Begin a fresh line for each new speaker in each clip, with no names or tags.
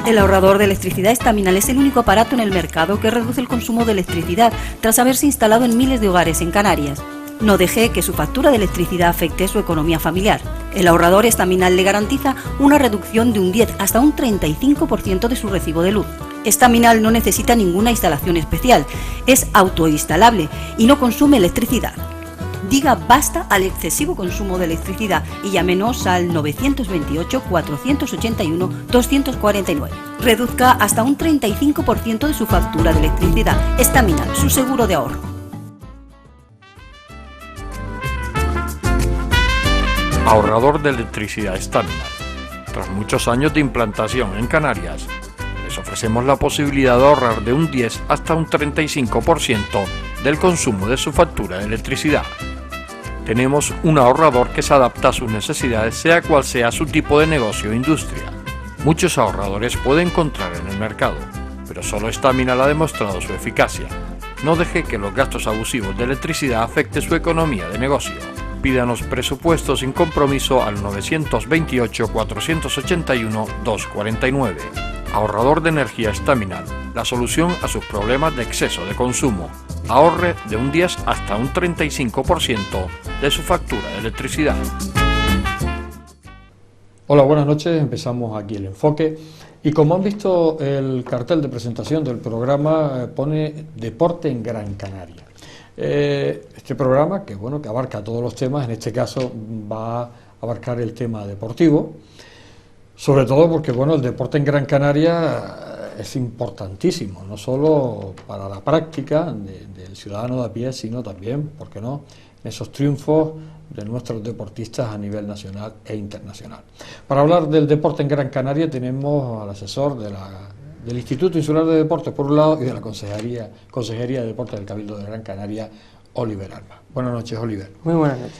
El ahorrador de electricidad Estaminal es el único aparato en el mercado que reduce el consumo de electricidad tras haberse instalado en miles de hogares en Canarias. No deje que su factura de electricidad afecte su economía familiar. El ahorrador Estaminal le garantiza una reducción de un 10 hasta un 35% de su recibo de luz. Estaminal no necesita ninguna instalación especial, es autoinstalable y no consume electricidad. Diga basta al excesivo consumo de electricidad y llámenos al 928-481-249. Reduzca hasta un 35% de su factura de electricidad. Estaminal, su seguro de ahorro.
Ahorrador de electricidad Estaminal. Tras muchos años de implantación en Canarias, les ofrecemos la posibilidad de ahorrar de un 10 hasta un 35% del consumo de su factura de electricidad. Tenemos un ahorrador que se adapta a sus necesidades, sea cual sea su tipo de negocio o industria. Muchos ahorradores puede encontrar en el mercado, pero solo Estaminal ha demostrado su eficacia. No deje que los gastos abusivos de electricidad afecten su economía de negocio. Pídanos presupuesto sin compromiso al 928-481-249. Ahorrador de energía Estaminal, la solución a sus problemas de exceso de consumo. Ahorre de un 10 hasta un 35% de su factura de electricidad.
Hola, buenas noches. Empezamos aquí el enfoque. Y como han visto, el cartel de presentación del programa pone Deporte en Gran Canaria. Este programa, que bueno, que abarca todos los temas, en este caso va a abarcar el tema deportivo, sobre todo porque bueno, el deporte en Gran Canaria es importantísimo, no solo para la práctica del ciudadano de a pie, sino también, ¿por qué no?, en esos triunfos de nuestros deportistas a nivel nacional e internacional. Para hablar del deporte en Gran Canaria tenemos al asesor del Instituto Insular de Deportes, por un lado, y de la Consejería de Deportes del Cabildo de Gran Canaria, Oliver Armas. Buenas noches, Oliver.
Muy buenas noches.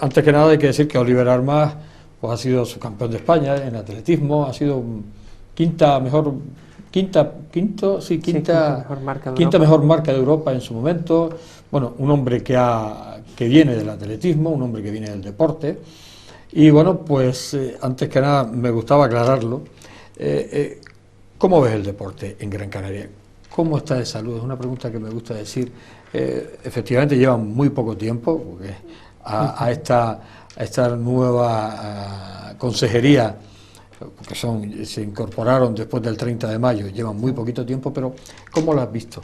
Antes que nada hay que decir que Oliver Armas pues, ha sido subcampeón de España en atletismo, ha sido quinta mejor marca de Europa en su momento. Bueno, un hombre que viene del atletismo, un hombre que viene del deporte. Y bueno, pues antes que nada me gustaba aclararlo. ¿Cómo ves el deporte en Gran Canaria? ¿Cómo está de salud? Es una pregunta que me gusta decir. Efectivamente llevan muy poco tiempo, porque a esta nueva consejería, porque se incorporaron después del 30 de mayo, llevan muy poquito tiempo, pero ¿cómo lo has visto?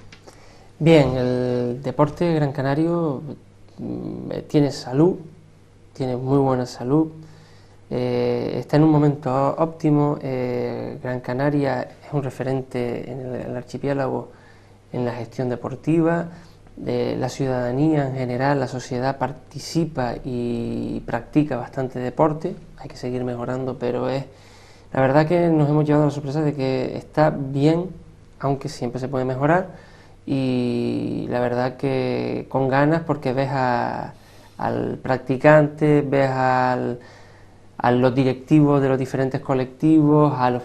Bien, el deporte gran canario tiene salud, tiene muy buena salud, está en un momento óptimo. Gran Canaria es un referente en el archipiélago en la gestión deportiva. La ciudadanía en general, la sociedad participa y practica bastante deporte. Hay que seguir mejorando, pero la verdad que nos hemos llevado la sorpresa de que está bien, aunque siempre se puede mejorar, y la verdad que con ganas, porque ves al practicante, ves a los directivos de los diferentes colectivos, a los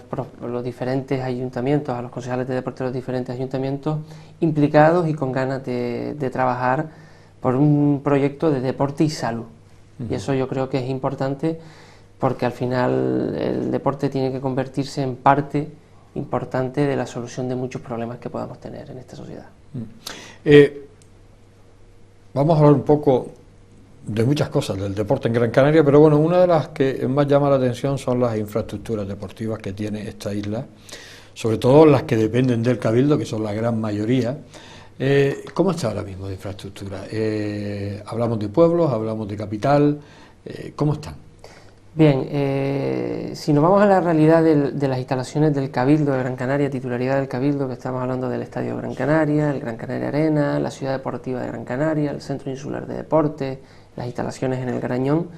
diferentes ayuntamientos, a los concejales de deporte de los diferentes ayuntamientos implicados y con ganas de trabajar por un proyecto de deporte y salud. Y eso yo creo que es importante, porque al final el deporte tiene que convertirse en parte importante de la solución de muchos problemas que podamos tener en esta sociedad.
Vamos a hablar un poco de muchas cosas del deporte en Gran Canaria, pero bueno, una de las que más llama la atención son las infraestructuras deportivas que tiene esta isla, sobre todo las que dependen del Cabildo, que son la gran mayoría. ¿Cómo está ahora mismo de infraestructura? Hablamos de pueblos, hablamos de capital, ¿cómo están?
Bien, si nos vamos a la realidad de las instalaciones del Cabildo de Gran Canaria, titularidad del Cabildo, que estamos hablando del Estadio Gran Canaria, el Gran Canaria Arena, la Ciudad Deportiva de Gran Canaria, el Centro Insular de Deportes, las instalaciones en el Grañón,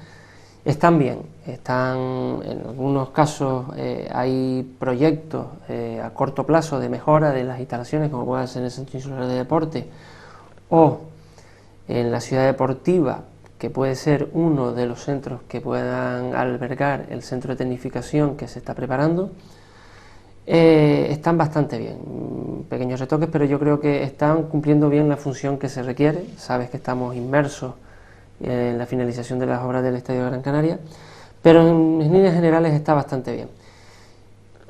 están bien, en algunos casos hay proyectos a corto plazo de mejora de las instalaciones, como puede ser en el Centro Insular de Deportes o en la Ciudad Deportiva, que puede ser uno de los centros que puedan albergar el centro de tecnificación que se está preparando. Están bastante bien, pequeños retoques, pero yo creo que están cumpliendo bien la función que se requiere. Sabes que estamos inmersos en la finalización de las obras del Estadio de Gran Canaria, pero en líneas generales está bastante bien.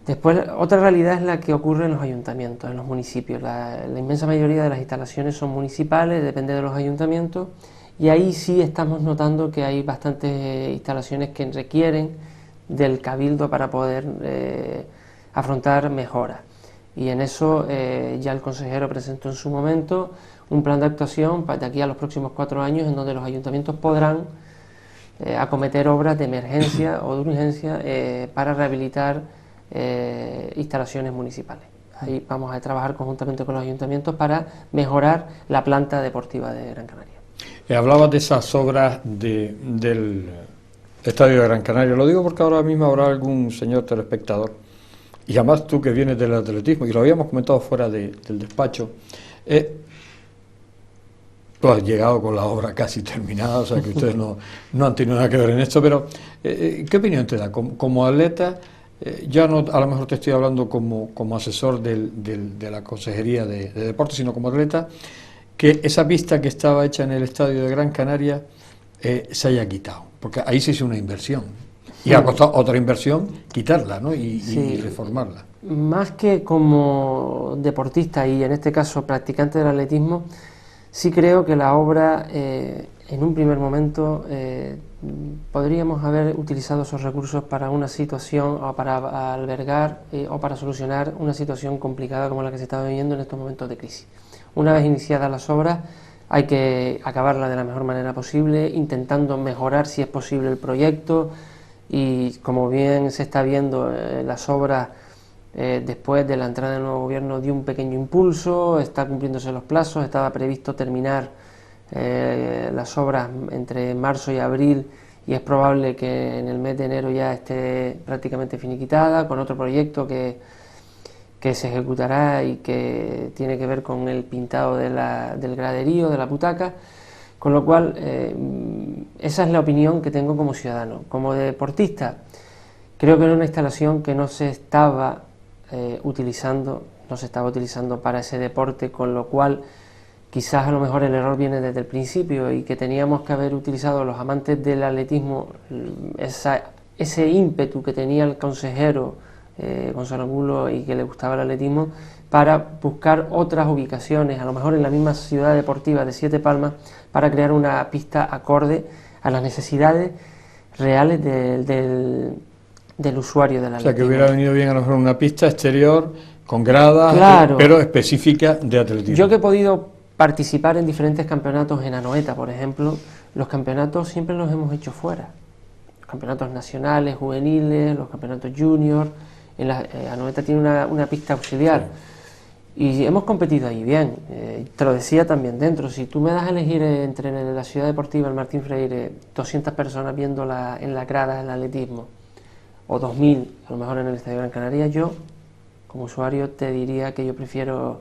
Después, otra realidad es la que ocurre en los ayuntamientos, en los municipios. La inmensa mayoría de las instalaciones son municipales, depende de los ayuntamientos, y ahí sí estamos notando que hay bastantes instalaciones que requieren del cabildo para poder afrontar mejoras. Y en eso ya el consejero presentó en su momento un plan de actuación de aquí a los próximos 4 años, en donde los ayuntamientos podrán acometer obras de emergencia o de urgencia para rehabilitar instalaciones municipales. Ahí vamos a trabajar conjuntamente con los ayuntamientos para mejorar la planta deportiva de Gran Canaria.
Hablabas de esas obras del Estadio de Gran Canaria. Lo digo porque ahora mismo habrá algún señor telespectador, y además tú que vienes del atletismo, y lo habíamos comentado fuera del despacho, tú has llegado con la obra casi terminada, o sea que ustedes no han tenido nada que ver en esto, pero ¿qué opinión te da? Como atleta, ya no, a lo mejor te estoy hablando como asesor de la Consejería de Deportes, sino como atleta, que esa pista que estaba hecha en el Estadio de Gran Canaria se haya quitado, porque ahí se hizo una inversión, y ha costado otra inversión quitarla, ¿no? y reformarla.
Más que como deportista y en este caso practicante del atletismo, sí creo que la obra en un primer momento podríamos haber utilizado esos recursos para una situación o para albergar o para solucionar una situación complicada como la que se está viviendo en estos momentos de crisis. Una vez iniciadas las obras hay que acabarla de la mejor manera posible, intentando mejorar si es posible el proyecto, y como bien se está viendo las obras después de la entrada del nuevo gobierno dio un pequeño impulso, está cumpliéndose los plazos, estaba previsto terminar las obras entre marzo y abril, y es probable que en el mes de enero ya esté prácticamente finiquitada, con otro proyecto que se ejecutará y que tiene que ver con el pintado del graderío, de la butaca, con lo cual esa es la opinión que tengo como ciudadano. Como deportista, creo que era una instalación que no se estaba utilizando para ese deporte, con lo cual quizás a lo mejor el error viene desde el principio, y que teníamos que haber utilizado los amantes del atletismo ese ímpetu que tenía el consejero Gonzalo Angulo y que le gustaba el atletismo, para buscar otras ubicaciones, a lo mejor en la misma ciudad deportiva de Siete Palmas, para crear una pista acorde a las necesidades reales del usuario del atletismo.
O sea, que hubiera venido bien a lo mejor una pista exterior con gradas,
claro,
pero específica de atletismo.
Yo que he podido participar en diferentes campeonatos en Anoeta, por ejemplo, los campeonatos siempre los hemos hecho fuera. Los campeonatos nacionales, juveniles, los campeonatos junior. Anoeta tiene una pista auxiliar. Sí. Y hemos competido ahí bien. Te lo decía también dentro, si tú me das a elegir entre la ciudad deportiva, el Martín Freire, 200 personas viendo en la grada el atletismo, o 2000 a lo mejor en el Estadio Gran Canaria, yo como usuario te diría que yo prefiero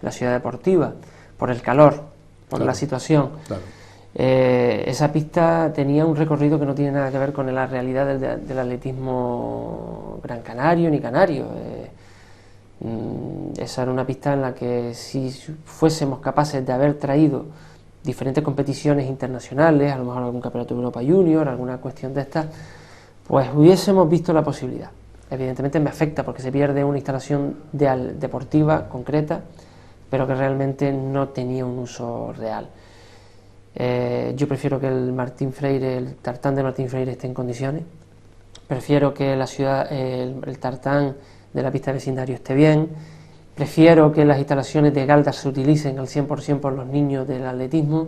la ciudad deportiva, por el calor, por la situación. Claro. Esa pista tenía un recorrido que no tiene nada que ver con la realidad del atletismo gran canario ni canario. Esa era una pista en la que si fuésemos capaces de haber traído diferentes competiciones internacionales, a lo mejor algún campeonato de Europa Junior, alguna cuestión de estas, pues hubiésemos visto la posibilidad. Evidentemente me afecta porque se pierde una instalación deportiva concreta, pero que realmente no tenía un uso real. Yo prefiero que el tartán de Martín Freire esté en condiciones, prefiero que el tartán de la pista de vecindario esté bien, prefiero que las instalaciones de Galdar se utilicen al 100% por los niños del atletismo,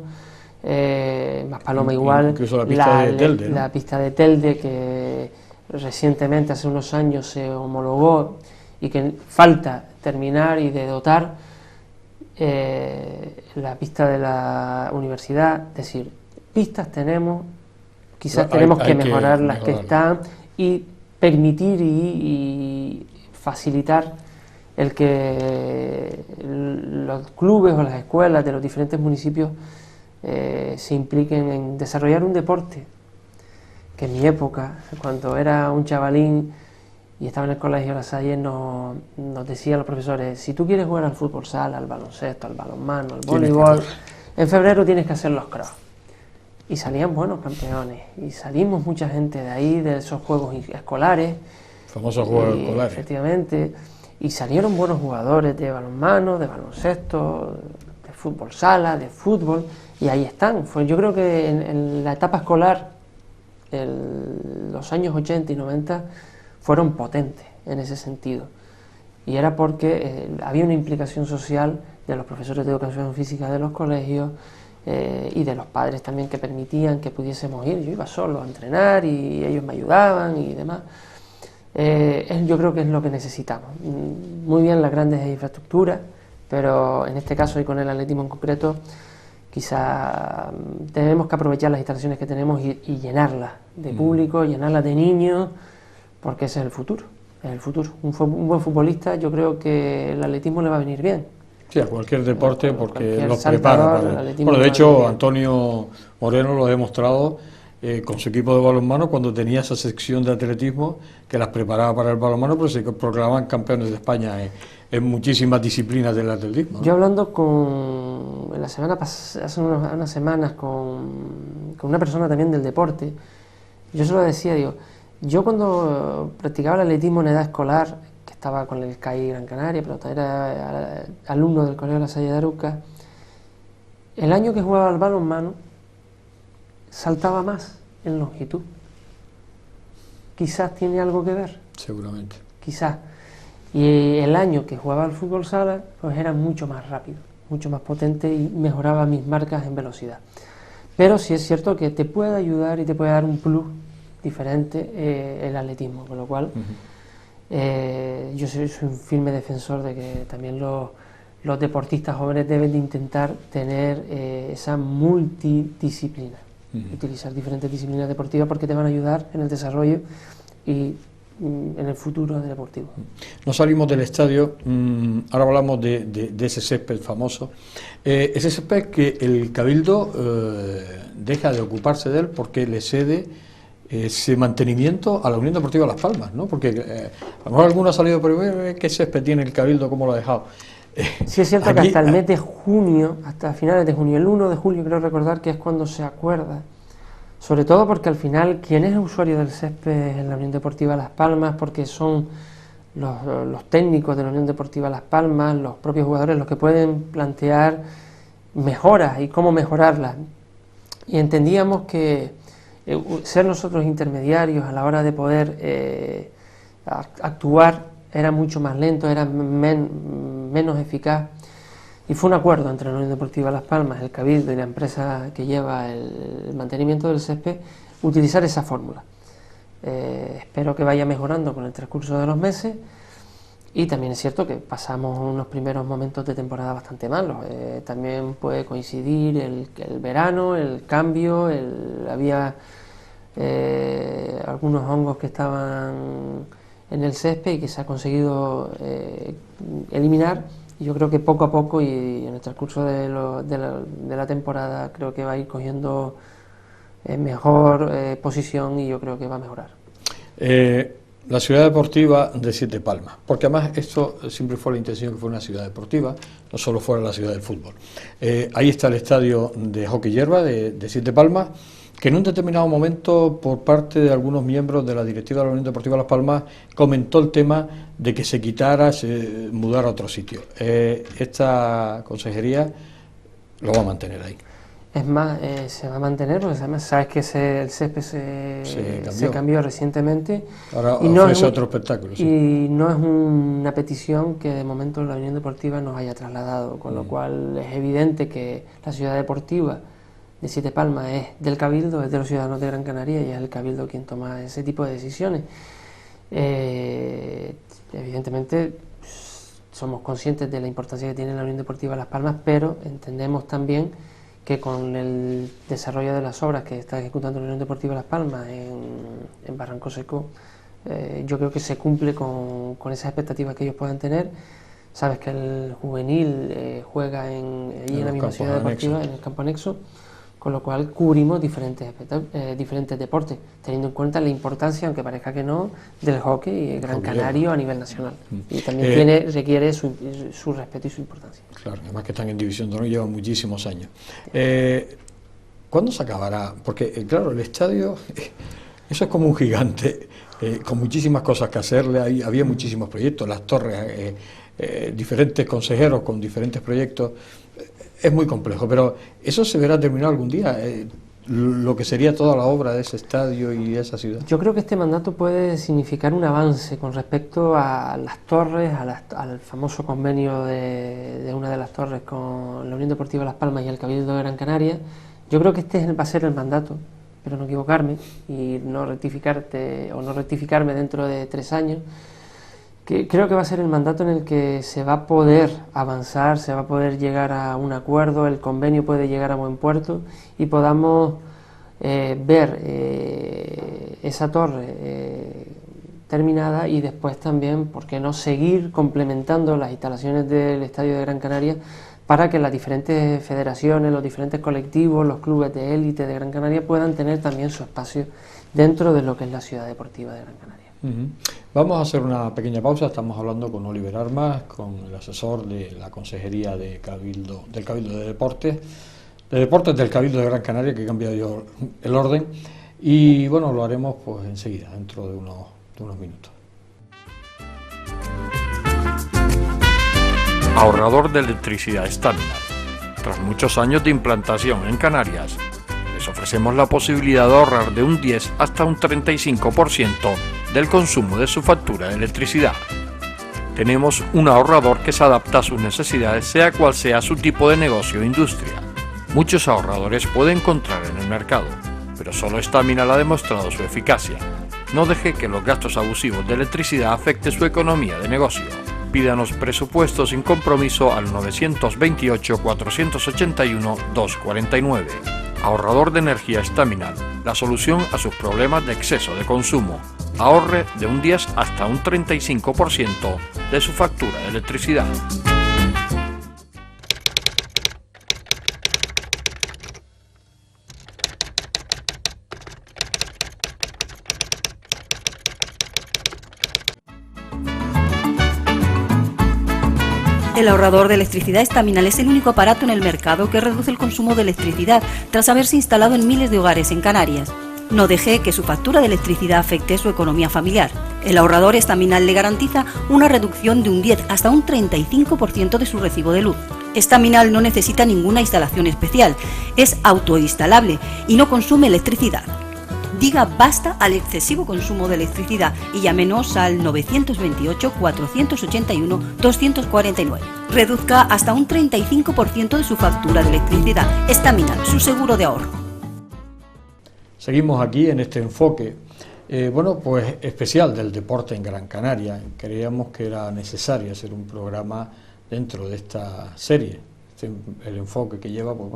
Maspaloma igual,
incluso la pista de Telde, ¿no?
La pista de Telde, que recientemente, hace unos años, se homologó y que falta terminar y de dotar, la pista de la universidad. Es decir, pistas tenemos, quizás tenemos que mejorar las que están, y permitir y facilitar el que los clubes o las escuelas de los diferentes municipios se impliquen en desarrollar un deporte que en mi época, cuando era un chavalín y estaba en el colegio La Salle, nos decían los profesores: si tú quieres jugar al fútbol sala, al baloncesto, al balonmano, al voleibol, en febrero tienes que hacer los cross. Y salían buenos campeones, y salimos mucha gente de ahí, de esos juegos escolares,
famosos juegos escolares.
Efectivamente, y salieron buenos jugadores de balonmano, de baloncesto, de fútbol sala, de fútbol, y ahí están. Yo creo que en la etapa escolar, los años 80 y 90 fueron potentes en ese sentido, y era porque había una implicación social de los profesores de educación física de los colegios y de los padres también, que permitían que pudiésemos ir. Yo iba solo a entrenar y ellos me ayudaban y demás. Yo creo que es lo que necesitamos. Muy bien las grandes infraestructuras, pero en este caso y con el atletismo en concreto, quizá tenemos que aprovechar las instalaciones que tenemos y llenarlas de público, llenarlas de niños, porque ese es el futuro. Es el futuro. Un buen futbolista, yo creo que el atletismo le va a venir bien.
Sí, a cualquier deporte, porque los
saltador,
prepara para bueno, de hecho, Antonio Moreno lo ha demostrado con su equipo de balonmano, cuando tenía esa sección de atletismo que las preparaba para el balonmano, pero se proclamaban campeones de España en muchísimas disciplinas del atletismo, ¿no?
Yo hablando hace unas semanas con una persona también del deporte, yo se lo decía, digo, yo cuando practicaba el atletismo en edad escolar, que estaba con el CAI Gran Canaria, pero también era alumno del Colegio de la Salle de Arouca, el año que jugaba al balonmano saltaba más en longitud. Quizás tiene algo que ver.
Seguramente.
Quizás. Y el año que jugaba al fútbol sala, pues era mucho más rápido, mucho más potente y mejoraba mis marcas en velocidad. Pero sí es cierto que te puede ayudar y te puede dar un plus diferente el atletismo, con lo cual yo soy un firme defensor de que también los deportistas jóvenes deben de intentar tener esa multidisciplina, utilizar diferentes disciplinas deportivas, porque te van a ayudar en el desarrollo y en el futuro deportivo.
No salimos del estadio, ahora hablamos de ese césped famoso, ese césped que el Cabildo deja de ocuparse de él porque le cede ese mantenimiento a la Unión Deportiva Las Palmas, ¿no? Porque a lo mejor alguno ha salido por ver qué césped tiene el Cabildo, cómo lo ha dejado.
Sí, es cierto que hasta el mes de junio, hasta finales de junio, el 1 de julio creo recordar que es cuando se acuerda, sobre todo porque al final quien es usuario del césped es la Unión Deportiva Las Palmas, porque son los técnicos de la Unión Deportiva Las Palmas, los propios jugadores, los que pueden plantear mejoras y cómo mejorarlas. Y entendíamos que ser nosotros intermediarios a la hora de poder actuar era mucho más lento, era menos eficaz, y fue un acuerdo entre la Unión Deportiva Las Palmas, el Cabildo y la empresa que lleva el mantenimiento del césped, utilizar esa fórmula. Espero que vaya mejorando con el transcurso de los meses, y también es cierto que pasamos unos primeros momentos de temporada bastante malos. También puede coincidir el verano, el cambio, había algunos hongos que estaban en el césped y que se ha conseguido eliminar, y yo creo que poco a poco y en el transcurso de la temporada creo que va a ir cogiendo mejor posición, y yo creo que va a mejorar.
La ciudad deportiva de Siete Palmas, porque además esto siempre fue la intención, que fuera una ciudad deportiva, no solo fuera la ciudad del fútbol. Ahí está el estadio de hockey hierba de Siete Palmas, que en un determinado momento, por parte de algunos miembros de la directiva de la Unión Deportiva Las Palmas, comentó el tema de que se quitara, se mudara a otro sitio. Esta consejería lo va a mantener ahí.
Es más, se va a mantener, porque además sabes que el césped se cambió recientemente.
Ahora
y no
ofrece otro espectáculo. Sí.
Y no es una petición que de momento la Unión Deportiva nos haya trasladado, con lo cual es evidente que la ciudad deportiva de Siete Palmas es del Cabildo, es de los ciudadanos de Gran Canaria, y es el Cabildo quien toma ese tipo de decisiones. Evidentemente somos conscientes de la importancia que tiene la Unión Deportiva Las Palmas, pero entendemos también que con el desarrollo de las obras que está ejecutando la Unión Deportiva Las Palmas en Barranco Seco, yo creo que se cumple con esas expectativas que ellos puedan tener. Sabes que el juvenil juega allí en la misma ciudad deportiva, en el campo anexo, con lo cual cubrimos diferentes deportes, teniendo en cuenta la importancia, aunque parezca que no, del hockey gran canario a nivel nacional. Y también requiere su respeto y su importancia.
Claro, además que están en División de Honor, llevan muchísimos años. ¿Cuándo se acabará? Porque, claro, el estadio, eso es como un gigante. con muchísimas cosas que hacerle, había muchísimos proyectos, las torres, diferentes consejeros con diferentes proyectos, es muy complejo, pero eso se verá terminado algún día, lo que sería toda la obra de ese estadio y de esa ciudad.
Yo creo que este mandato puede significar un avance con respecto a las torres, al famoso convenio de una de las torres con la Unión Deportiva Las Palmas y el Cabildo de Gran Canaria. Yo creo que este va a ser el mandato, espero no equivocarme y no rectificarme dentro de 3 años. Creo que va a ser el mandato en el que se va a poder avanzar, se va a poder llegar a un acuerdo, el convenio puede llegar a buen puerto y podamos ver esa torre terminada y después también, ¿por qué no seguir complementando las instalaciones del Estadio de Gran Canaria para que las diferentes federaciones, los diferentes colectivos, los clubes de élite de Gran Canaria puedan tener también su espacio dentro de lo que es la ciudad deportiva de Gran Canaria?
Vamos a hacer una pequeña pausa. Estamos hablando con Oliver Armas, con el asesor de la Consejería del Cabildo de Deportes del Cabildo de Gran Canaria, que he cambiado yo el orden, y bueno, lo haremos pues enseguida, dentro de unos minutos.
Ahorrador de electricidad Staminar. Tras muchos años de implantación en Canarias, les ofrecemos la posibilidad de ahorrar de un 10 hasta un 35% del consumo de su factura de electricidad. Tenemos un ahorrador que se adapta a sus necesidades, sea cual sea su tipo de negocio o industria. Muchos ahorradores puede encontrar en el mercado, pero solo Staminar ha demostrado su eficacia. No deje que los gastos abusivos de electricidad afecten su economía de negocio. Pídanos presupuestos sin compromiso al 921-481-249. Ahorrador de energía Staminar, la solución a sus problemas de exceso de consumo. Ahorre de un 10 hasta un 35% de su factura de electricidad.
El ahorrador de electricidad Staminar es el único aparato en el mercado que reduce el consumo de electricidad tras haberse instalado en miles de hogares en Canarias. No deje que su factura de electricidad afecte su economía familiar. El ahorrador Staminar le garantiza una reducción de un 10 hasta un 35% de su recibo de luz. Staminar no necesita ninguna instalación especial, es autoinstalable y no consume electricidad. Diga basta al excesivo consumo de electricidad y llámenos al 928-481-249. Reduzca hasta un 35% de su factura de electricidad. Staminar, su seguro de ahorro.
Seguimos aquí en este enfoque, pues especial del deporte en Gran Canaria. Creíamos que era necesario hacer un programa dentro de esta serie. El enfoque que lleva, pues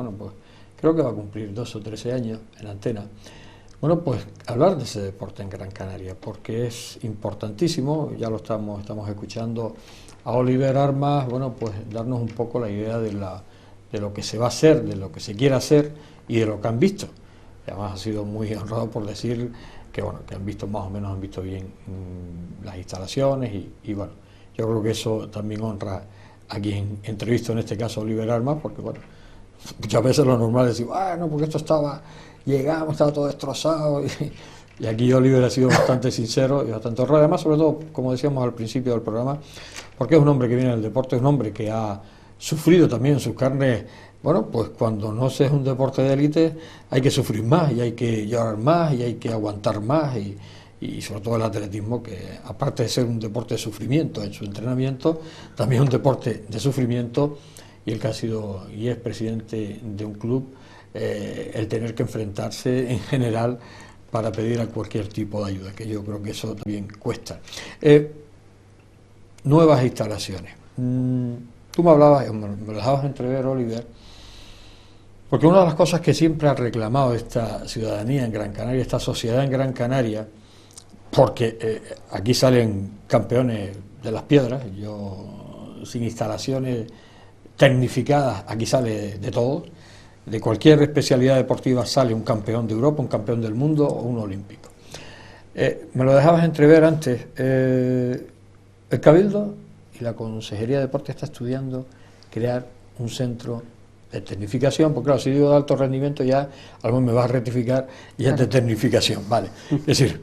creo que va a cumplir 12 o 13 años en antena. Hablar de ese deporte en Gran Canaria, porque es importantísimo. Ya lo estamos escuchando a Oliver Armas, darnos un poco la idea de lo que se va a hacer, de lo que se quiere hacer y de lo que han visto. Además ha sido muy honrado por decir que han visto más o menos, han visto bien las instalaciones y yo creo que eso también honra a quien entrevisto, en este caso a Oliver Armas, porque muchas veces lo normal es decir, porque esto estaba todo destrozado, y aquí Oliver ha sido bastante sincero y bastante honrado, además, sobre todo, como decíamos al principio del programa, porque es un hombre que viene del deporte, es un hombre que ha sufrido también en sus carnes. Cuando no se es un deporte de élite hay que sufrir más y hay que llorar más y hay que aguantar más y sobre todo el atletismo, que aparte de ser un deporte de sufrimiento en su entrenamiento, también es un deporte de sufrimiento, y el que ha sido y es presidente de un club, el tener que enfrentarse en general para pedir a cualquier tipo de ayuda, que yo creo que eso también cuesta. Nuevas instalaciones. Tú me dejabas entrever, Oliver, porque una de las cosas que siempre ha reclamado esta ciudadanía en Gran Canaria, esta sociedad en Gran Canaria, porque aquí salen campeones de las piedras, sin instalaciones tecnificadas, aquí sale de todo. De cualquier especialidad deportiva sale un campeón de Europa, un campeón del mundo o un olímpico. Me lo dejabas entrever antes. El Cabildo y la Consejería de Deportes está estudiando crear un centro de tecnificación, porque claro, si digo de alto rendimiento ya a lo mejor me vas a rectificar y es de tecnificación, vale. Es decir,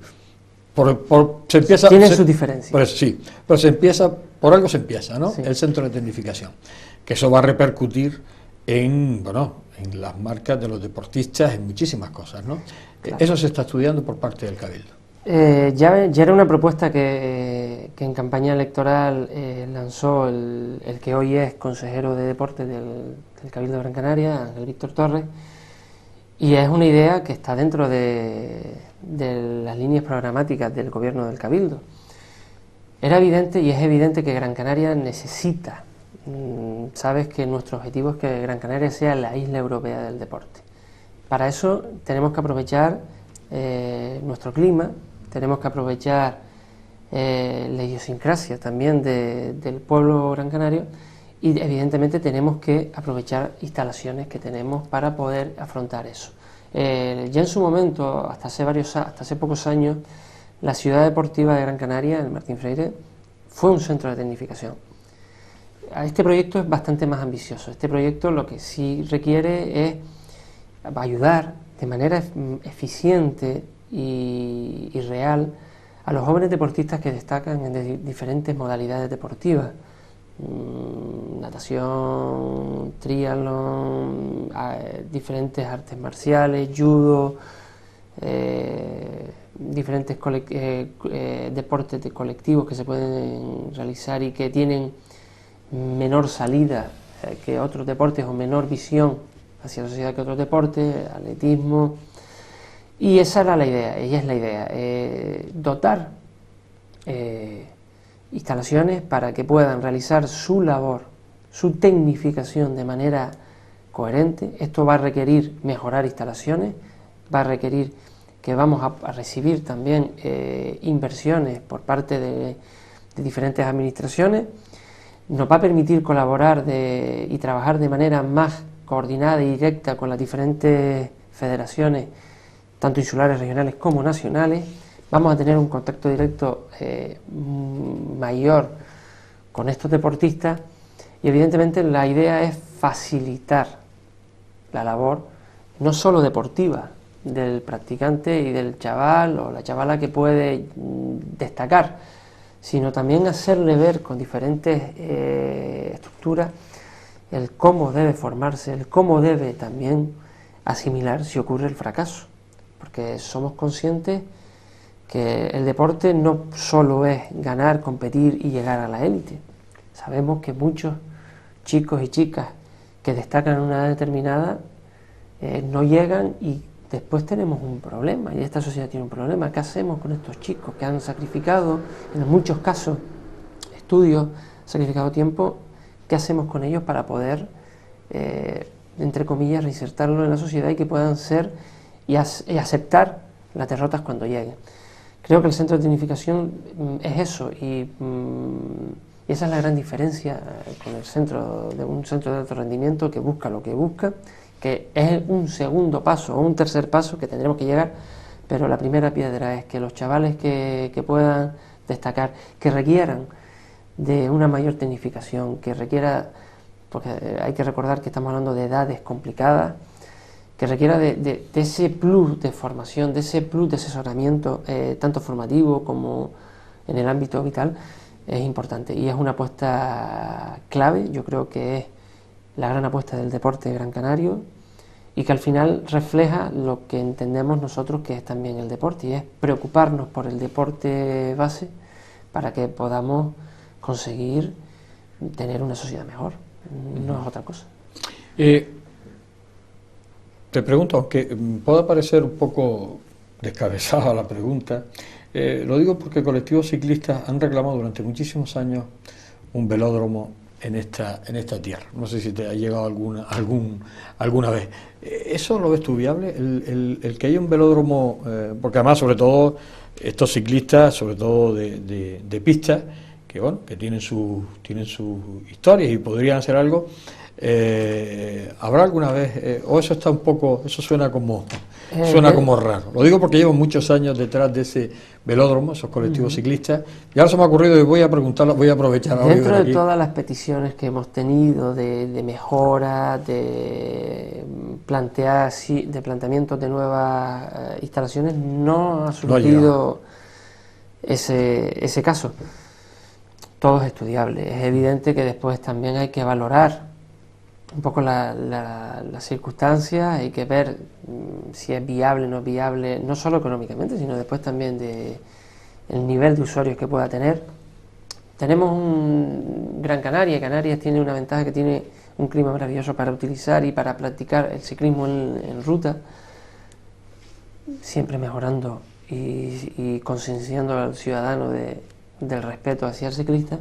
se empieza,
tiene sus diferencias.
Por eso, sí, pero se empieza, por algo se empieza, ¿no?
Sí.
El centro de tecnificación, que eso va a repercutir en, bueno, en las marcas de los deportistas, en muchísimas cosas, ¿no?
Claro.
Eso se está estudiando por parte del Cabildo.
Ya era una propuesta que en campaña electoral lanzó el que hoy es consejero de deporte del Cabildo de Gran Canaria, Ángel Víctor Torres, y es una idea que está dentro de las líneas programáticas del gobierno del Cabildo. Era evidente y es evidente que Gran Canaria necesita, sabes que nuestro objetivo es que Gran Canaria sea la isla europea del deporte. Para eso tenemos que aprovechar nuestro clima, tenemos que aprovechar la idiosincrasia también del pueblo gran canario y evidentemente tenemos que aprovechar instalaciones que tenemos para poder afrontar eso. Ya en su momento, hasta hace pocos años, la ciudad deportiva de Gran Canaria, el Martín Freire, fue un centro de tecnificación. Este proyecto es bastante más ambicioso. Este proyecto lo que sí requiere es ayudar de manera eficiente y real a los jóvenes deportistas que destacan en diferentes modalidades deportivas, natación, triatlón, diferentes artes marciales, judo, diferentes deportes colectivos que se pueden realizar y que tienen menor salida que otros deportes o menor visión hacia la sociedad que otros deportes, atletismo. Y esa era la idea, ella es la idea, dotar instalaciones para que puedan realizar su labor, su tecnificación de manera coherente. Esto va a requerir mejorar instalaciones, va a requerir que vamos a recibir también inversiones por parte de diferentes administraciones. Nos va a permitir colaborar y trabajar de manera más coordinada y directa con las diferentes federaciones, tanto insulares, regionales como nacionales. Vamos a tener un contacto directo mayor con estos deportistas y evidentemente la idea es facilitar la labor no solo deportiva del practicante y del chaval o la chavala que puede destacar, sino también hacerle ver con diferentes estructuras el cómo debe formarse, el cómo debe también asimilar si ocurre el fracaso, porque somos conscientes que el deporte no solo es ganar, competir y llegar a la élite. Sabemos que muchos chicos y chicas que destacan en una edad determinada no llegan y después tenemos un problema, y esta sociedad tiene un problema. ¿Qué hacemos con estos chicos que han sacrificado, en muchos casos, estudios, sacrificado tiempo? ¿Qué hacemos con ellos para poder, entre comillas, reinsertarlos en la sociedad y que puedan ser y aceptar las derrotas cuando lleguen? Creo que el centro de tecnificación es eso, y esa es la gran diferencia con un centro de alto rendimiento que busca lo que busca, que es un segundo paso o un tercer paso que tendremos que llegar, pero la primera piedra es que los chavales que puedan destacar, que requieran de una mayor tecnificación, que requiera, porque hay que recordar que estamos hablando de edades complicadas, que requiera de ese plus de formación, de ese plus de asesoramiento, tanto formativo como en el ámbito vital, es importante y es una apuesta clave. Yo creo que es la gran apuesta del deporte gran canario y que al final refleja lo que entendemos nosotros que es también el deporte, y es preocuparnos por el deporte base para que podamos conseguir tener una sociedad mejor, no es otra cosa.
Te pregunto, aunque pueda parecer un poco descabezada la pregunta, lo digo porque colectivos ciclistas han reclamado durante muchísimos años un velódromo en esta tierra. No sé si te ha llegado alguna vez. ¿Eso lo ves tú viable? El que haya un velódromo, porque además, sobre todo, estos ciclistas, sobre todo de pistas, que bueno, que tienen sus historias y podrían hacer algo. ¿Habrá alguna vez, o eso está un poco, eso suena como raro? Lo digo porque llevo muchos años detrás de ese velódromo, esos colectivos ciclistas, y ahora se me ha ocurrido y voy a preguntarlo, voy a aprovechar ahora.
Dentro de todas las peticiones que hemos tenido de mejora, de planteamientos de nuevas instalaciones, no ha surgido ese caso. Todo es estudiable. Es evidente que después también hay que valorar un poco las circunstancias, hay que ver si es viable o no es viable, no solo económicamente, sino después también de el nivel de usuarios que pueda tener. Tenemos un Gran Canaria. Canarias tiene una ventaja, que tiene un clima maravilloso para utilizar y para practicar el ciclismo en ruta, siempre mejorando y concienciando al ciudadano del respeto hacia el ciclista.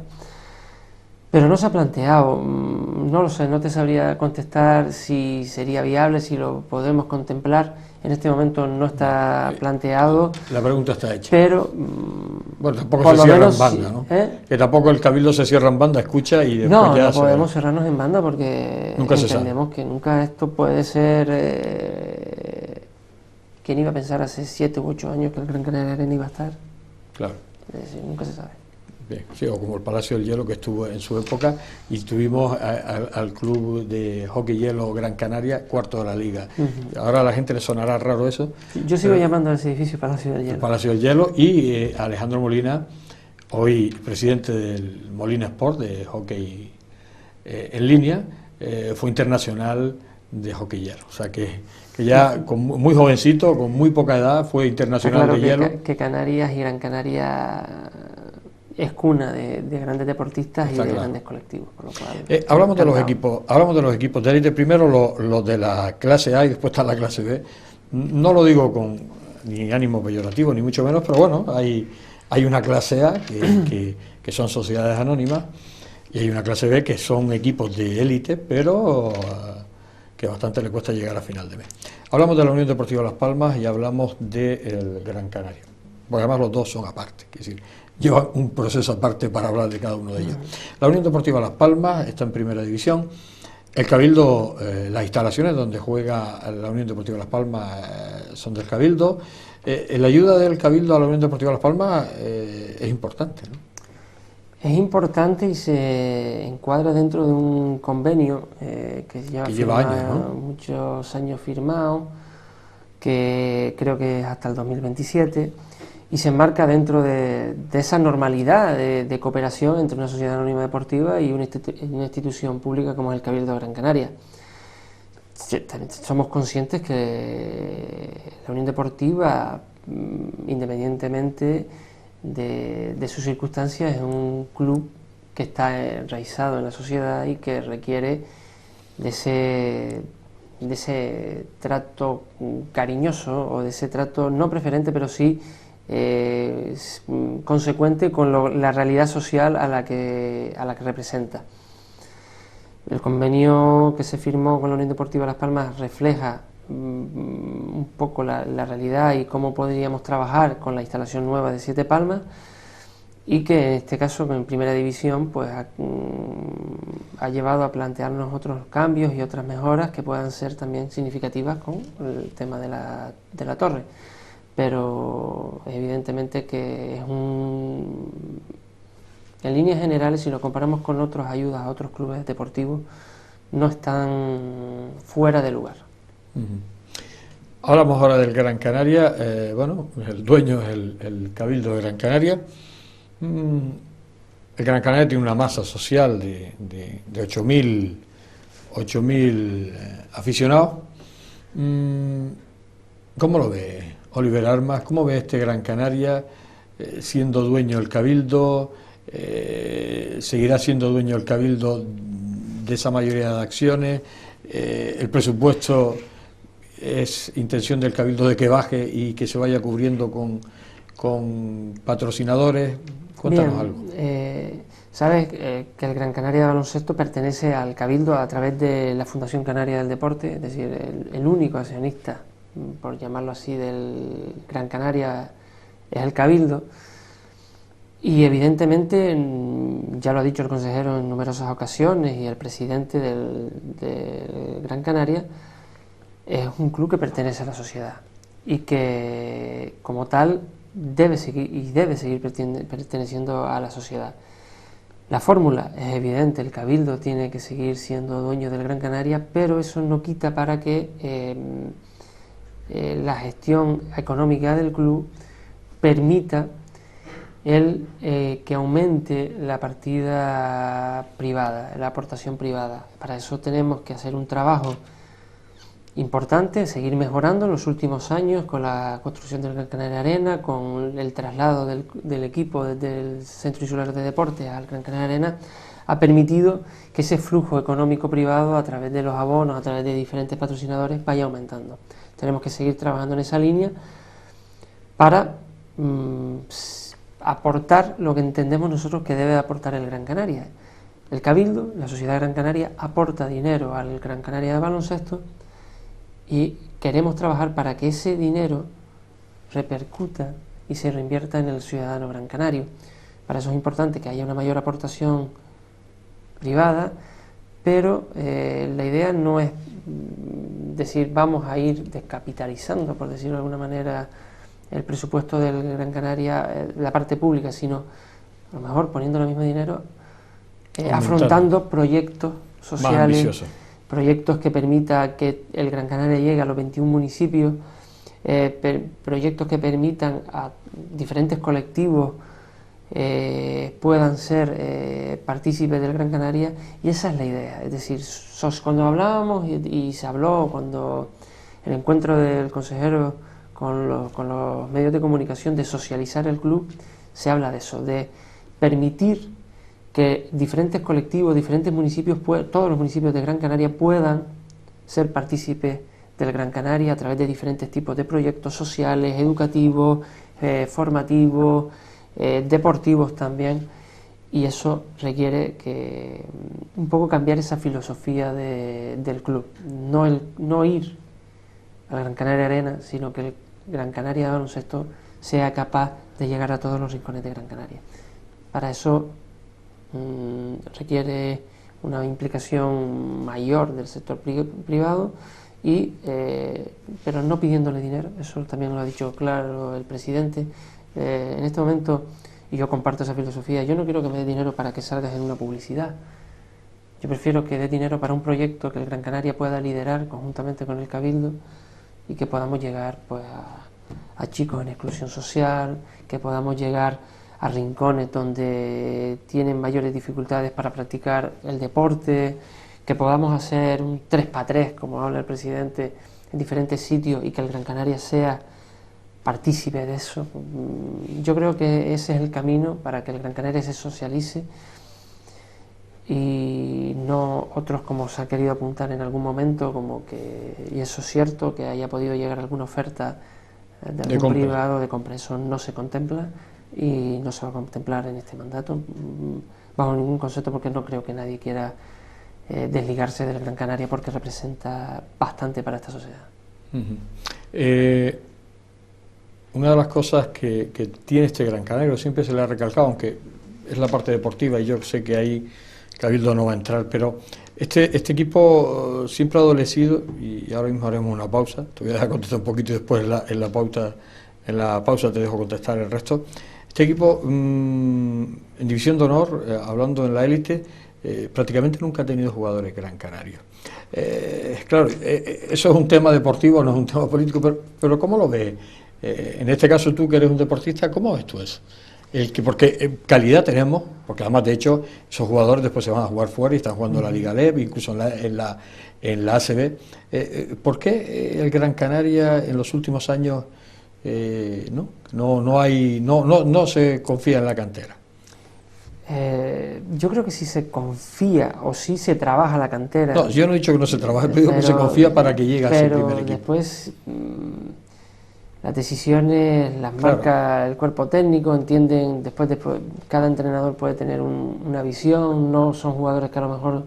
Pero no se ha planteado, no lo sé, no te sabría contestar si sería viable, si lo podemos contemplar. En este momento no está planteado.
La pregunta está hecha.
Pero
bueno, tampoco se cierra en banda, ¿no? Que tampoco el Cabildo se cierra en banda, escucha y después
no,
ya
no podemos cerrarnos en banda, porque
nunca
entendemos que nunca esto puede ser. ¿Quién iba a pensar hace 7 u 8 años que el Gran Canaria Arena iba a estar?
Claro.
Es decir, nunca se sabe.
Bien, sí, o como el Palacio del Hielo, que estuvo en su época, y tuvimos al club de hockey hielo Gran Canaria, cuarto de la liga. Ahora a la gente le sonará raro eso.
Yo sigo llamando a ese edificio Palacio del Hielo.
El Palacio del Hielo, y Alejandro Molina, hoy presidente del Molina Sport, de hockey en línea, fue internacional de hockey hielo. O sea que ya muy jovencito, con muy poca edad, fue internacional
claro
de hielo.
Que Canarias y Gran Canaria es cuna de grandes deportistas. Está y de grandes colectivos, por lo cual
hablamos de los equipos de élite. Primero los de la clase A y después está la clase B. No lo digo con ni ánimo peyorativo ni mucho menos, pero bueno, hay una clase A que son sociedades anónimas, y hay una clase B que son equipos de élite, pero que bastante le cuesta llegar a final de mes. Hablamos de la Unión Deportiva Las Palmas y hablamos del Gran Canaria, porque además los dos son aparte, es decir, llevan un proceso aparte para hablar de cada uno de ellos. La Unión Deportiva Las Palmas está en primera división. El Cabildo, las instalaciones donde juega la Unión Deportiva Las Palmas son del Cabildo. La ayuda del Cabildo a la Unión Deportiva Las Palmas es importante, ¿no?
Es importante y se encuadra dentro de un convenio que lleva años, ¿no? Muchos años firmado, que creo que es hasta el 2027. Y se enmarca dentro de esa normalidad de cooperación entre una sociedad anónima deportiva y una institución pública como es el Cabildo de Gran Canaria. Somos conscientes que la Unión Deportiva, independientemente de sus circunstancias, es un club que está enraizado en la sociedad y que requiere de ese trato cariñoso, o de ese trato no preferente, pero sí consecuente con la realidad social a la que representa. El convenio que se firmó con la Unión Deportiva Las Palmas refleja un poco la realidad y cómo podríamos trabajar con la instalación nueva de Siete Palmas, y que en este caso en primera división pues ha llevado a plantearnos otros cambios y otras mejoras que puedan ser también significativas con el tema de la torre. Pero evidentemente que es en líneas generales, si lo comparamos con otras ayudas a otros clubes deportivos, no están fuera de lugar.
Hablamos ahora del Gran Canaria. Bueno, el dueño es el Cabildo de Gran Canaria. El Gran Canaria tiene una masa social de 8.000 aficionados. ¿Cómo lo ve Oliver Armas? ¿Cómo ve este Gran Canaria siendo dueño del Cabildo? ¿Seguirá siendo dueño del Cabildo de esa mayoría de acciones? ¿El presupuesto es intención del Cabildo de que baje y que se vaya cubriendo con patrocinadores? Cuéntanos algo.
Sabes que el Gran Canaria de Baloncesto pertenece al Cabildo a través de la Fundación Canaria del Deporte, es decir, el único accionista, por llamarlo así, del Gran Canaria es el Cabildo. Y evidentemente, ya lo ha dicho el consejero en numerosas ocasiones y el presidente del Gran Canaria, es un club que pertenece a la sociedad y que como tal debe seguir perteneciendo a la sociedad. La fórmula es evidente, el Cabildo tiene que seguir siendo dueño del Gran Canaria, pero eso no quita para que la gestión económica del club permita que aumente la partida privada, la aportación privada. Para eso tenemos que hacer un trabajo importante, seguir mejorando en los últimos años con la construcción del Gran Canaria Arena, con el traslado del equipo desde el Centro Insular de Deportes al Gran Canaria Arena, ha permitido que ese flujo económico privado a través de los abonos, a través de diferentes patrocinadores, vaya aumentando. Tenemos que seguir trabajando en esa línea para aportar lo que entendemos nosotros que debe aportar el Gran Canaria. El Cabildo, la Sociedad Gran Canaria, aporta dinero al Gran Canaria de baloncesto y queremos trabajar para que ese dinero repercuta y se reinvierta en el ciudadano gran canario. Para eso es importante que haya una mayor aportación privada, pero la idea no es decir vamos a ir descapitalizando, por decirlo de alguna manera, el presupuesto del Gran Canaria, la parte pública, sino a lo mejor poniendo el mismo dinero, afrontando proyectos sociales, proyectos que permitan que el Gran Canaria llegue a los 21 municipios, proyectos que permitan a diferentes colectivos puedan ser partícipes del Gran Canaria, y esa es la idea. Es decir, cuando hablábamos y se habló, cuando el encuentro del consejero con los medios de comunicación de socializar el club, se habla de eso, de permitir que diferentes colectivos, diferentes municipios, todos los municipios de Gran Canaria puedan ser partícipes del Gran Canaria a través de diferentes tipos de proyectos sociales, educativos, formativos, deportivos también, y eso requiere que un poco cambiar esa filosofía del club, no ir al Gran Canaria Arena, sino que el Gran Canaria de baloncesto sea capaz de llegar a todos los rincones de Gran Canaria. Para eso requiere una implicación mayor del sector privado, pero no pidiéndole dinero. Eso también lo ha dicho claro el presidente. En este momento, y yo comparto esa filosofía, yo no quiero que me dé dinero para que salgas en una publicidad. Yo prefiero que dé dinero para un proyecto que el Gran Canaria pueda liderar conjuntamente con el Cabildo, y que podamos llegar pues a chicos en exclusión social, que podamos llegar a rincones donde tienen mayores dificultades para practicar el deporte, que podamos hacer un 3x3, como habla el presidente, en diferentes sitios, y que el Gran Canaria sea partícipe de eso. Yo creo que ese es el camino para que el Gran Canaria se socialice, y no otros como se ha querido apuntar en algún momento, como que, y eso es cierto, que haya podido llegar alguna oferta de algún privado de compra. Eso no se contempla y no se va a contemplar en este mandato bajo ningún concepto, porque no creo que nadie quiera desligarse del Gran Canaria, porque representa bastante para esta sociedad.
Una de las cosas que tiene este Gran Canaria, siempre se le ha recalcado, aunque es la parte deportiva y yo sé que ahí Cabildo no va a entrar, pero este equipo siempre ha adolecido, y ahora mismo haremos una pausa, te voy a dejar contestar un poquito y después en la pausa te dejo contestar el resto. Este equipo en División de Honor, hablando en la élite, prácticamente nunca ha tenido jugadores gran canarios. Claro, eso es un tema deportivo, no es un tema político, pero ¿cómo lo ves? En este caso tú que eres un deportista, ¿cómo ves tú eso? Porque calidad tenemos, porque además de hecho esos jugadores después se van a jugar fuera y están jugando en la Liga LEB, incluso en la ACB. ¿Por qué el Gran Canaria en los últimos años no se confía en la cantera?
Yo creo que si se confía o si se trabaja la cantera.
No, yo no he dicho que no se trabaje, pero digo que se confía para que llegue a ser primer equipo.
Después las decisiones las marca el cuerpo técnico, entienden, después cada entrenador puede tener una visión, no son jugadores que a lo mejor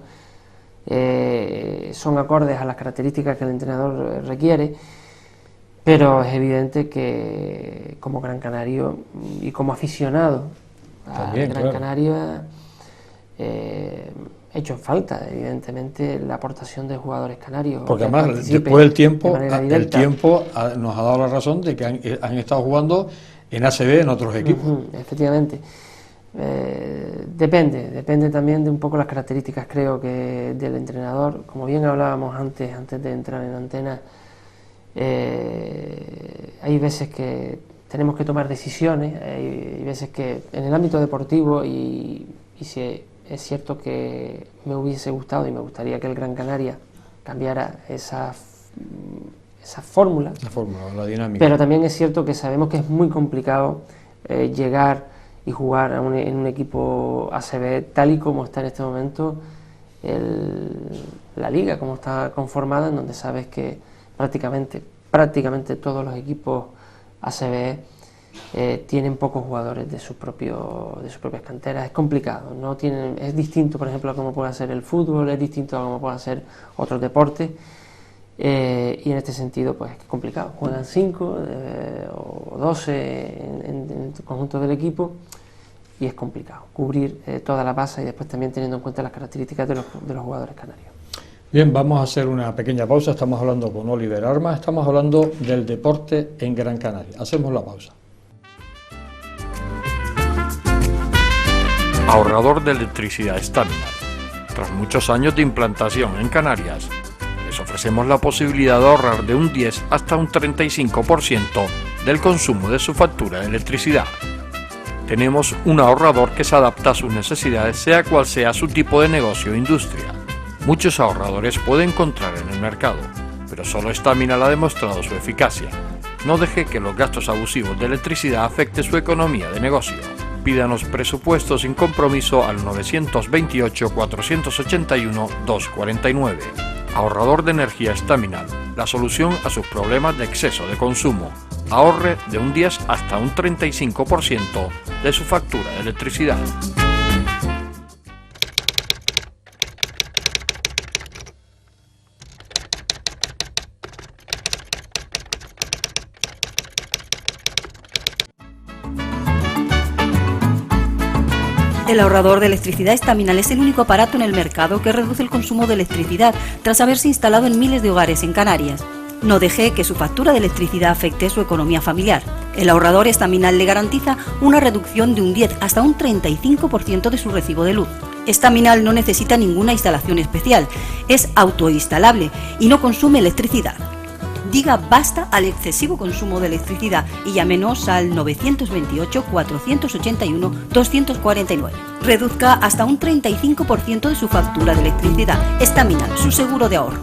son acordes a las características que el entrenador requiere, pero es evidente que como Gran Canario y como aficionado al Gran Canaria hecho falta evidentemente la aportación de jugadores canarios,
porque además después el tiempo nos ha dado la razón de que han estado jugando en ACB en otros equipos.
Efectivamente. Depende también de un poco las características, creo, que del entrenador. Como bien hablábamos antes de entrar en antena, hay veces que tenemos que tomar decisiones. Hay veces que en el ámbito deportivo, y si es cierto que me hubiese gustado y me gustaría que el Gran Canaria cambiara esa fórmula.
La fórmula, la dinámica.
Pero también es cierto que sabemos que es muy complicado llegar y jugar en un equipo ACB tal y como está en este momento la liga, como está conformada, en donde sabes que prácticamente todos los equipos ACB tienen pocos jugadores de sus propias canteras. Es complicado, es distinto, por ejemplo, a cómo puede ser el fútbol, es distinto a cómo puede ser otros deportes, y en este sentido pues es complicado. Juegan 5 o 12 en el conjunto del equipo, y es complicado cubrir toda la base, y después también teniendo en cuenta las características de los jugadores canarios.
Bien, vamos a hacer una pequeña pausa. Estamos hablando con Oliver Armas, estamos hablando del deporte en Gran Canaria. Hacemos la pausa.
Ahorrador de electricidad Staminal. Tras muchos años de implantación en Canarias, les ofrecemos la posibilidad de ahorrar de un 10 hasta un 35% del consumo de su factura de electricidad. Tenemos un ahorrador que se adapta a sus necesidades, sea cual sea su tipo de negocio o industria. Muchos ahorradores puede encontrar en el mercado, pero solo Staminal ha demostrado su eficacia. No deje que los gastos abusivos de electricidad afecten su economía de negocio. Pídanos presupuesto sin compromiso al 921-481-249. Ahorrador de energía Staminal, la solución a sus problemas de exceso de consumo. Ahorre de un 10 hasta un 35% de su factura de electricidad.
El ahorrador de electricidad Staminal es el único aparato en el mercado que reduce el consumo de electricidad tras haberse instalado en miles de hogares en Canarias. No deje que su factura de electricidad afecte su economía familiar. El ahorrador Staminal le garantiza una reducción de un 10 hasta un 35% de su recibo de luz. Staminal no necesita ninguna instalación especial, es autoinstalable y no consume electricidad. Diga basta al excesivo consumo de electricidad y llámenos al 928-481-249. Reduzca hasta un 35% de su factura de electricidad. Staminal, su seguro de ahorro.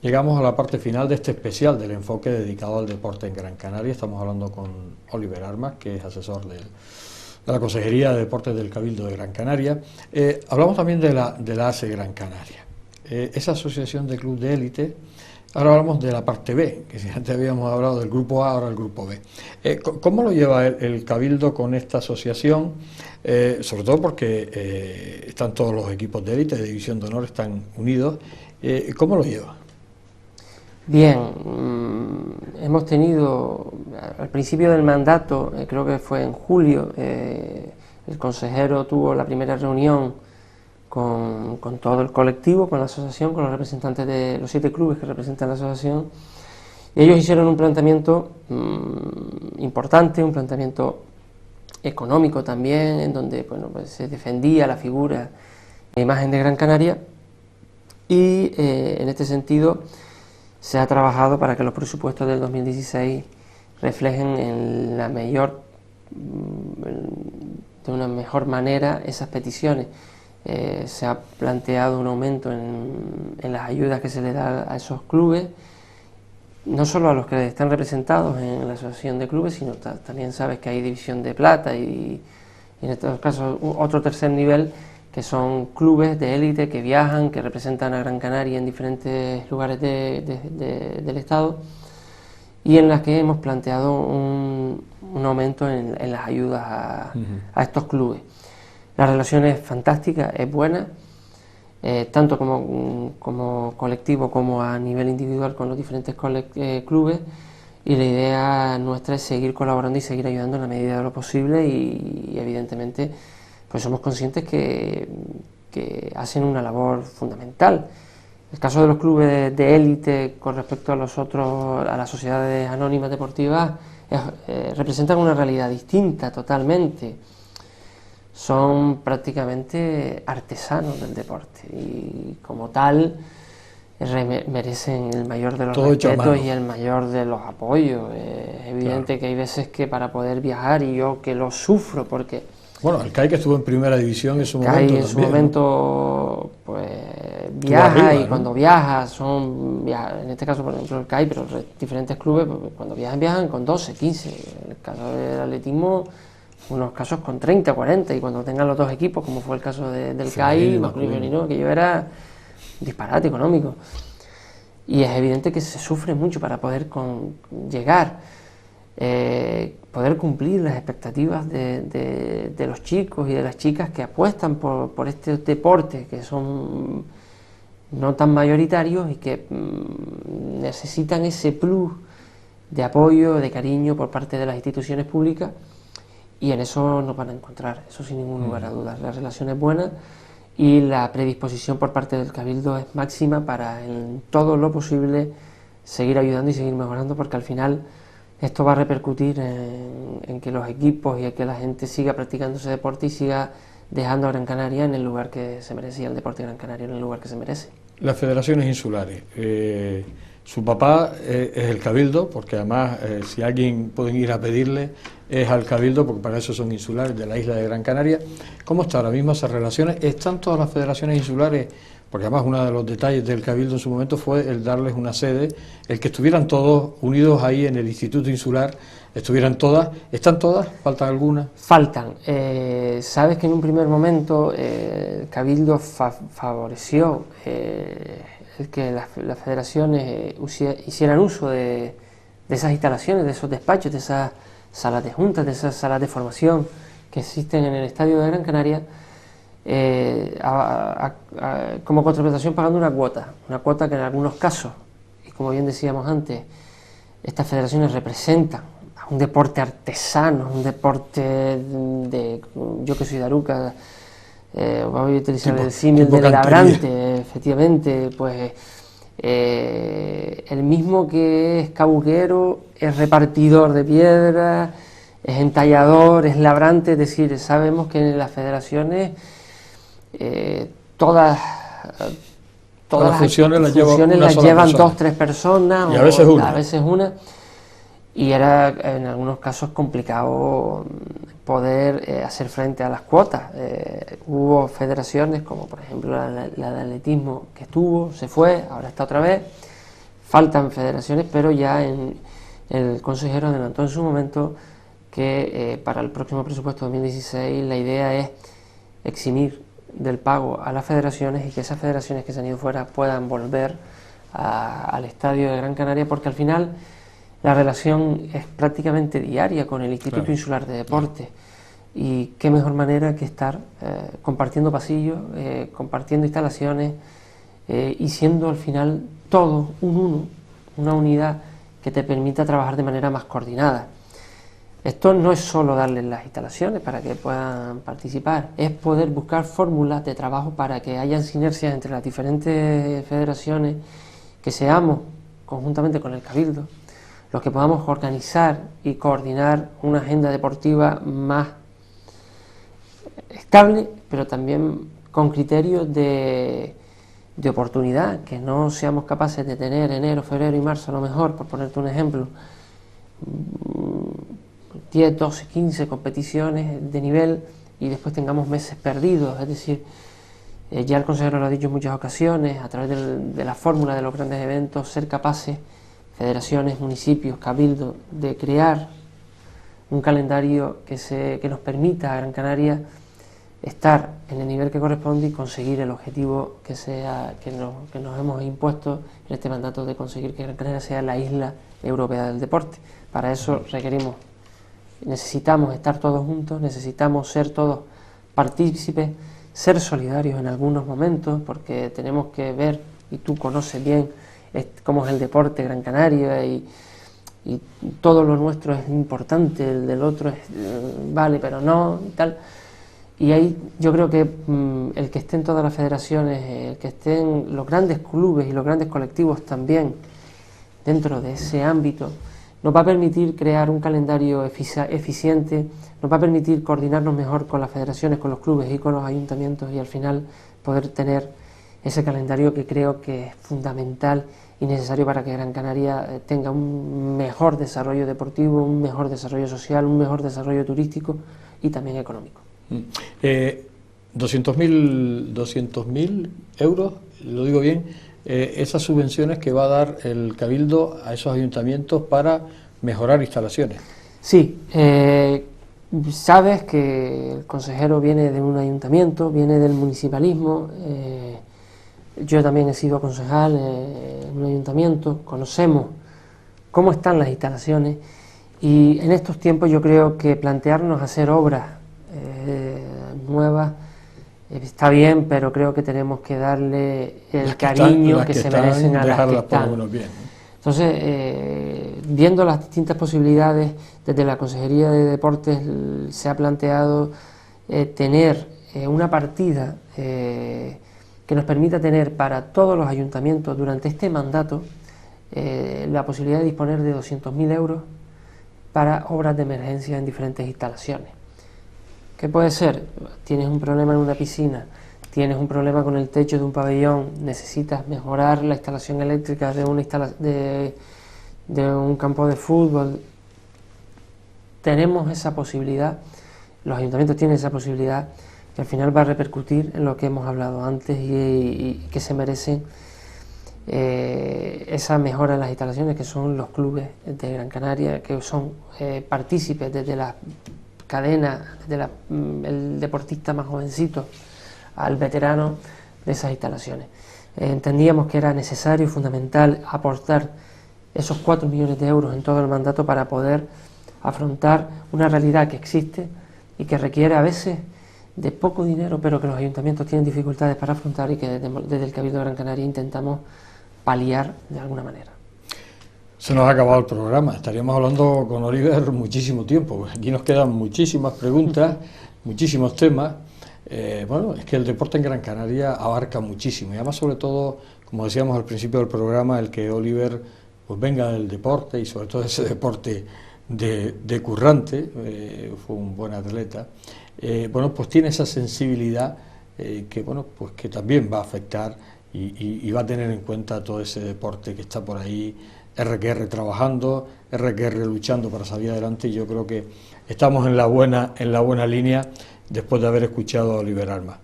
Llegamos a la parte final de este especial del enfoque dedicado al deporte en Gran Canaria. Estamos hablando con Oliver Armas, que es asesor de la Consejería de Deportes del Cabildo de Gran Canaria. Hablamos también de la ACE Gran Canaria, esa asociación de club de élite. Ahora hablamos de la parte B, que si antes habíamos hablado del grupo A, ahora el grupo B. ¿Cómo lo lleva el Cabildo con esta asociación? Sobre todo porque están todos los equipos de élite, de División de Honor, están unidos. ¿Cómo lo lleva?
Bien, hemos tenido, al principio del mandato, creo que fue en julio, el consejero tuvo la primera reunión con todo el colectivo, con la asociación, con los representantes de los 7 clubes que representan la asociación, y ellos hicieron un planteamiento importante, un planteamiento económico también, en donde pues se defendía la figura, la imagen de Gran Canaria, y en este sentido se ha trabajado para que los presupuestos del 2016 reflejen de una mejor manera esas peticiones. Se ha planteado un aumento en las ayudas que se le da a esos clubes, no solo a los que están representados en la asociación de clubes, sino también sabes que hay división de plata y en estos casos otro tercer nivel, que son clubes de élite que viajan, que representan a Gran Canaria en diferentes lugares del estado, y en las que hemos planteado un aumento en las ayudas a estos clubes. La relación es fantástica, es buena, tanto como colectivo como a nivel individual con los diferentes clubes, y la idea nuestra es seguir colaborando y seguir ayudando en la medida de lo posible, y evidentemente pues somos conscientes que hacen una labor fundamental. El caso de los clubes de élite con respecto a las sociedades anónimas deportivas representan una realidad distinta totalmente. Son prácticamente artesanos del deporte y como tal merecen el mayor de los
todo
respetos y el mayor de los apoyos. Es evidente que hay veces que para poder viajar, y yo que lo sufro porque...
Bueno, el CAI, que estuvo en primera división en su momento
CAI en
también,
su momento, pues viaja,
arriba,
y cuando viaja, en este caso por ejemplo el CAI, pero diferentes clubes, pues, cuando viajan con 12, 15, en el caso del atletismo, unos casos con 30, 40, y cuando tengan los dos equipos, como fue el caso del CAI, masculino y femenino, aquello era disparate económico. Y es evidente que se sufre mucho para poder llegar, poder cumplir las expectativas de los chicos y de las chicas que apuestan por este deporte, que son no tan mayoritarios y que necesitan ese plus de apoyo, de cariño por parte de las instituciones públicas, y en eso nos van a encontrar, eso sin ningún lugar a dudas. La relación es buena y la predisposición por parte del Cabildo es máxima para en todo lo posible seguir ayudando y seguir mejorando, porque al final esto va a repercutir en que los equipos y en que la gente siga practicando ese deporte y siga dejando a Gran Canaria en el lugar que se merece, y el deporte de Gran Canaria en el lugar que se merece.
Las federaciones insulares, su papá es el Cabildo, porque además si alguien pueden ir a pedirle es al Cabildo, porque para eso son insulares de la isla de Gran Canaria. ¿Cómo está ahora mismo esas relaciones? ¿Están todas las federaciones insulares? Porque además uno de los detalles del Cabildo en su momento fue el darles una sede, el que estuvieran todos unidos ahí en el Instituto Insular, estuvieran todas. ¿Están todas? ¿Faltan algunas?
Faltan. Sabes que en un primer momento el Cabildo favoreció el que las federaciones hicieran uso de esas instalaciones, de esos despachos, de esas salas de juntas, de esas salas de formación que existen en el Estadio de Gran Canaria, como contraprestación pagando una cuota que en algunos casos, y como bien decíamos antes, estas federaciones representan a un deporte artesano, un deporte yo que soy de Aruca, voy a utilizar el símil del labrante, efectivamente, pues el mismo que es cabuquero, es repartidor de piedras, es entallador, es labrante, es decir, sabemos que en las federaciones todas las funciones las llevan 2 o 3 personas,
y a veces
una, y era en algunos casos complicado poder hacer frente a las cuotas. Hubo federaciones como por ejemplo la de atletismo, que se fue, ahora está otra vez. Faltan federaciones, pero ya el consejero adelantó en su momento que para el próximo presupuesto 2016 la idea es eximir del pago a las federaciones, y que esas federaciones que se han ido fuera puedan volver al Estadio de Gran Canaria, porque al final la relación es prácticamente diaria con el Instituto Insular de Deportes, y qué mejor manera que estar compartiendo pasillos, compartiendo instalaciones, y siendo al final todo una unidad que te permita trabajar de manera más coordinada. Esto no es solo darles las instalaciones para que puedan participar, es poder buscar fórmulas de trabajo para que hayan sinergias entre las diferentes federaciones, que seamos, conjuntamente con el Cabildo, los que podamos organizar y coordinar una agenda deportiva más estable, pero también con criterios de oportunidad, que no seamos capaces de tener enero, febrero y marzo a lo mejor, por ponerte un ejemplo, 10, 12, 15 competiciones de nivel, y después tengamos meses perdidos. Es decir, ya el consejero lo ha dicho en muchas ocasiones, a través de la fórmula de los grandes eventos, ser capaces, federaciones, municipios, cabildo, de crear un calendario que nos permita a Gran Canaria estar en el nivel que corresponde y conseguir el objetivo que nos hemos impuesto en este mandato, de conseguir que Gran Canaria sea la isla europea del deporte. Para eso necesitamos estar todos juntos, necesitamos ser todos partícipes, ser solidarios en algunos momentos, porque tenemos que ver, y tú conoces bien cómo es el deporte Gran Canaria, y todo lo nuestro es importante, el del otro vale pero no, y tal. Y ahí yo creo que el que estén todas las federaciones, el que estén los grandes clubes y los grandes colectivos también dentro de ese ámbito, nos va a permitir crear un calendario eficiente, nos va a permitir coordinarnos mejor con las federaciones, con los clubes y con los ayuntamientos, y al final poder tener ese calendario que creo que es fundamental y necesario para que Gran Canaria tenga un mejor desarrollo deportivo, un mejor desarrollo social, un mejor desarrollo turístico y también económico.
200.000 euros, lo digo bien, esas subvenciones que va a dar el Cabildo a esos ayuntamientos para mejorar instalaciones.
Sí, sabes que el consejero viene de un ayuntamiento, viene del municipalismo, yo también he sido concejal en un ayuntamiento, conocemos cómo están las instalaciones y en estos tiempos yo creo que plantearnos hacer obras nuevas está bien, pero creo que tenemos que darle el cariño que se merecen a las que están. Entonces, viendo las distintas posibilidades, desde la Consejería de Deportes se ha planteado tener una partida que nos permita tener para todos los ayuntamientos durante este mandato la posibilidad de disponer de 200.000 euros para obras de emergencia en diferentes instalaciones. ¿Qué puede ser? Tienes un problema en una piscina, tienes un problema con el techo de un pabellón, necesitas mejorar la instalación eléctrica de un campo de fútbol. Tenemos esa posibilidad, los ayuntamientos tienen esa posibilidad que al final va a repercutir en lo que hemos hablado antes y que se merecen esa mejora en las instalaciones, que son los clubes de Gran Canaria, que son partícipes desde la cadena, desde el deportista más jovencito al veterano de esas instalaciones. Entendíamos que era necesario y fundamental aportar esos 4 millones de euros en todo el mandato para poder afrontar una realidad que existe y que requiere a veces de poco dinero, pero que los ayuntamientos tienen dificultades para afrontar y que desde el Cabildo de Gran Canaria intentamos paliar de alguna manera.
Se nos ha acabado el programa, estaríamos hablando con Oliver muchísimo tiempo, aquí nos quedan muchísimas preguntas, muchísimos temas. Bueno, es que el deporte en Gran Canaria abarca muchísimo y además, sobre todo, como decíamos al principio del programa, el que Oliver pues venga del deporte y sobre todo ese deporte de currante, fue un buen atleta, bueno, pues tiene esa sensibilidad que, bueno, pues que también va a afectar y va a tener en cuenta todo ese deporte que está por ahí, RQR trabajando, RQR luchando para salir adelante, y yo creo que estamos en la buena línea después de haber escuchado a Oliver Armas.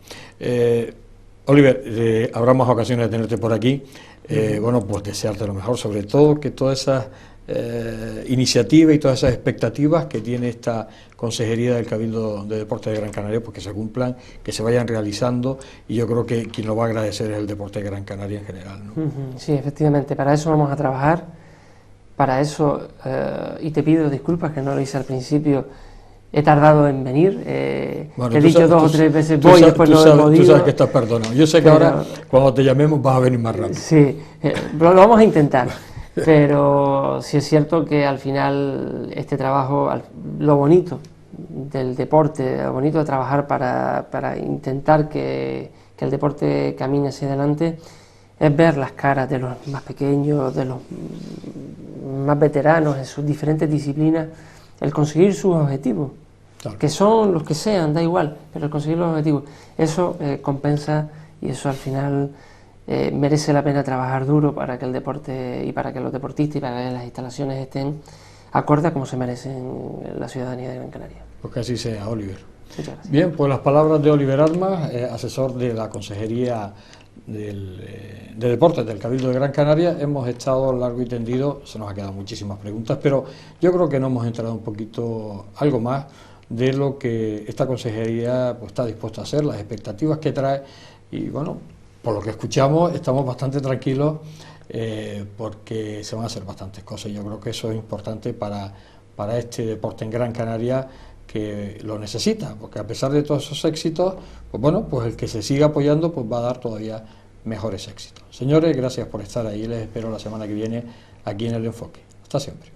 Oliver, habrá más ocasiones de tenerte por aquí, bueno, pues desearte lo mejor, sobre todo que todas esas iniciativas y todas esas expectativas que tiene esta Consejería del Cabildo de Deportes de Gran Canaria, pues que se cumplan, que se vayan realizando, y yo creo que quien lo va a agradecer es el deporte de Gran Canaria en general, ¿no?
Sí, efectivamente, para eso vamos a trabajar, para eso, y te pido disculpas que no lo hice al principio, he tardado en venir, bueno, he dicho 2 o 3 veces voy, después no he podido. Tú
sabes que estás perdonado, yo sé que ahora cuando te llamemos vas a venir más rápido.
Sí, lo vamos a intentar. Pero sí es cierto que al final este trabajo, lo bonito del deporte, lo bonito de trabajar para intentar que el deporte camine hacia adelante, es ver las caras de los más pequeños, de los más veteranos en sus diferentes disciplinas, el conseguir sus objetivos, claro, que son los que sean, da igual, pero el conseguir los objetivos, eso compensa, y eso al final merece la pena trabajar duro para que el deporte y para que los deportistas y para que las instalaciones estén acorde a como se merecen la ciudadanía de Gran Canaria.
Pues que así sea, Oliver.
Muchas gracias.
Bien, pues las palabras de Oliver Armas, asesor de la Consejería de Deportes del Cabildo de Gran Canaria. Hemos estado largo y tendido, se nos han quedado muchísimas preguntas, pero yo creo que nos hemos enterado un poquito, algo más, de lo que esta consejería pues está dispuesta a hacer, las expectativas que trae, y bueno, por lo que escuchamos estamos bastante tranquilos porque se van a hacer bastantes cosas. Yo creo que eso es importante para este deporte en Gran Canaria, que lo necesita, porque a pesar de todos esos éxitos, pues bueno, pues el que se siga apoyando pues va a dar todavía mejores éxitos. Señores, gracias por estar ahí, les espero la semana que viene aquí en El Enfoque. Hasta siempre.